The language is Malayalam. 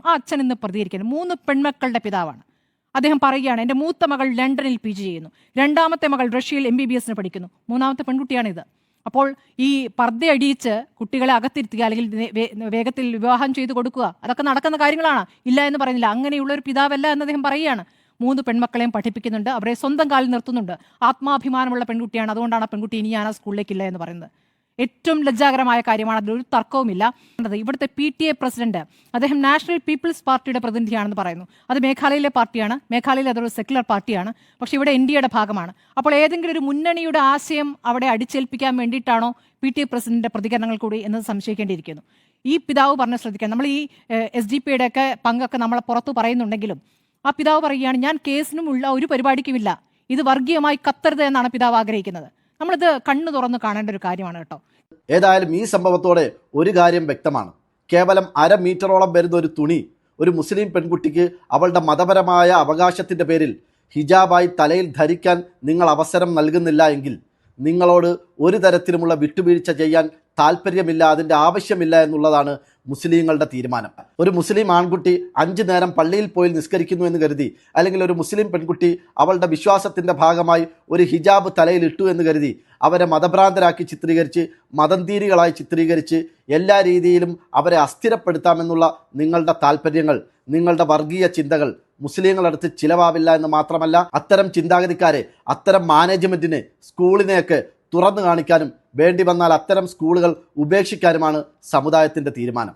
ആ അച്ഛൻ ഇന്ന് പ്രതികരിക്കുന്നത്. 3 പെൺമക്കളുടെ പിതാവാണ്. അദ്ദേഹം പറയുകയാണ്, എൻ്റെ മൂത്ത മകൾ ലണ്ടനിൽ PG ചെയ്യുന്നു, രണ്ടാമത്തെ മകൾ റഷ്യയിൽ MBBS പഠിക്കുന്നു, മൂന്നാമത്തെ പെൺകുട്ടിയാണിത്. അപ്പോൾ ഈ പർദ്ദയടിയിച്ച് കുട്ടികളെ അകത്തിരുത്തുക അല്ലെങ്കിൽ വേഗത്തിൽ വിവാഹം ചെയ്തു കൊടുക്കുക, അതൊക്കെ നടക്കുന്ന കാര്യങ്ങളാണ്, ഇല്ല എന്ന് പറയുന്നില്ല. അങ്ങനെയുള്ള ഒരു പിതാവല്ല എന്ന് അദ്ദേഹം പറയുകയാണ്. 3 പെൺമക്കളെയും പഠിപ്പിക്കുന്നുണ്ട്, അവരെ സ്വന്തം കാലിൽ നിർത്തുന്നുണ്ട്, ആത്മാഭിമാനമുള്ള പെൺകുട്ടിയാണ്, അതുകൊണ്ടാണ് ആ പെൺകുട്ടി ഇനി ഞാൻ ആ സ്കൂളിലേക്കില്ല എന്ന് പറയുന്നത്. ഏറ്റവും ലജ്ജാകരമായ കാര്യമാണ്, അതിലൊരു തർക്കവുമില്ല. ഇവിടുത്തെ PTA പ്രസിഡന്റ് അദ്ദേഹം നാഷണൽ പീപ്പിൾസ് പാർട്ടിയുടെ പ്രതിനിധിയാണെന്ന് പറയുന്നു. അത് മേഘാലയയിലെ പാർട്ടിയാണ്, മേഘാലയയിൽ അതൊരു സെക്യുലർ പാർട്ടിയാണ്, പക്ഷേ ഇവിടെ NDAയുടെ ഭാഗമാണ്. അപ്പോൾ ഏതെങ്കിലും ഒരു മുന്നണിയുടെ ആശയം അവിടെ അടിച്ചേൽപ്പിക്കാൻ വേണ്ടിയിട്ടാണോ PTA പ്രസിഡന്റിന്റെ പ്രതികരണങ്ങൾ കൂടി എന്ന് സംശയിക്കേണ്ടിയിരിക്കുന്നു. ഈ പിതാവ് പറഞ്ഞ് ശ്രദ്ധിക്കാം, നമ്മൾ ഈ SDP ഒക്കെ പങ്കൊക്കെ നമ്മളെ പുറത്തു പറയുന്നുണ്ടെങ്കിലും ആ പിതാവ് പറയുകയാണ്, ഞാൻ കേസിനുമുള്ള ഒരു പരിപാടിക്കുമില്ല, ഇത് വർഗീയമായി കത്തരുത് എന്നാണ് പിതാവ് ആഗ്രഹിക്കുന്നത്. നമ്മളിത് കണ്ണു തുറന്ന് കാണേണ്ട ഒരു കാര്യമാണ് കേട്ടോ. ഏതായാലും ഈ സംഭവത്തോടെ ഒരു കാര്യം വ്യക്തമാണ്. കേവലം 1/2 മീറ്ററോളം വരുന്ന ഒരു തുണി ഒരു മുസ്ലിം പെൺകുട്ടിക്ക് അവളുടെ മതപരമായ അവകാശത്തിൻ്റെ പേരിൽ ഹിജാബായി തലയിൽ ധരിക്കാൻ നിങ്ങൾ അവസരം നൽകുന്നില്ല എങ്കിൽ നിങ്ങളോട് ഒരു തരത്തിലുമുള്ള വിട്ടുവീഴ്ച ചെയ്യാൻ താല്പര്യമില്ല, അതിൻ്റെ ആവശ്യമില്ല എന്നുള്ളതാണ് മുസ്ലിങ്ങളുടെ തീരുമാനം. ഒരു മുസ്ലിം ആൺകുട്ടി 5 നേരം പള്ളിയിൽ പോയി നിസ്കരിക്കുന്നു എന്ന് കരുതി, അല്ലെങ്കിൽ ഒരു മുസ്ലിം പെൺകുട്ടി അവളുടെ വിശ്വാസത്തിൻ്റെ ഭാഗമായി ഒരു ഹിജാബ് തലയിൽ ഇട്ടു എന്ന് കരുതി അവരെ മതഭ്രാന്തരാക്കി ചിത്രീകരിച്ച്, മതംതീരികളായി ചിത്രീകരിച്ച് എല്ലാ രീതിയിലും അവരെ അസ്ഥിരപ്പെടുത്താമെന്നുള്ള നിങ്ങളുടെ താല്പര്യങ്ങൾ, നിങ്ങളുടെ വർഗീയ ചിന്തകൾ മുസ്ലിങ്ങളടുത്ത് ചിലവാവില്ല എന്ന് മാത്രമല്ല, അത്തരം ചിന്താഗതിക്കാരെ, അത്തരം മാനേജ്മെൻറ്റിനെ, സ്കൂളിനെയൊക്കെ തുറന്നു കാണിക്കാനും വേണ്ടി വന്നാൽ അത്തരം സ്കൂളുകൾ ഉപേക്ഷിക്കാനുമാണ് സമുദായത്തിൻ്റെ തീരുമാനം.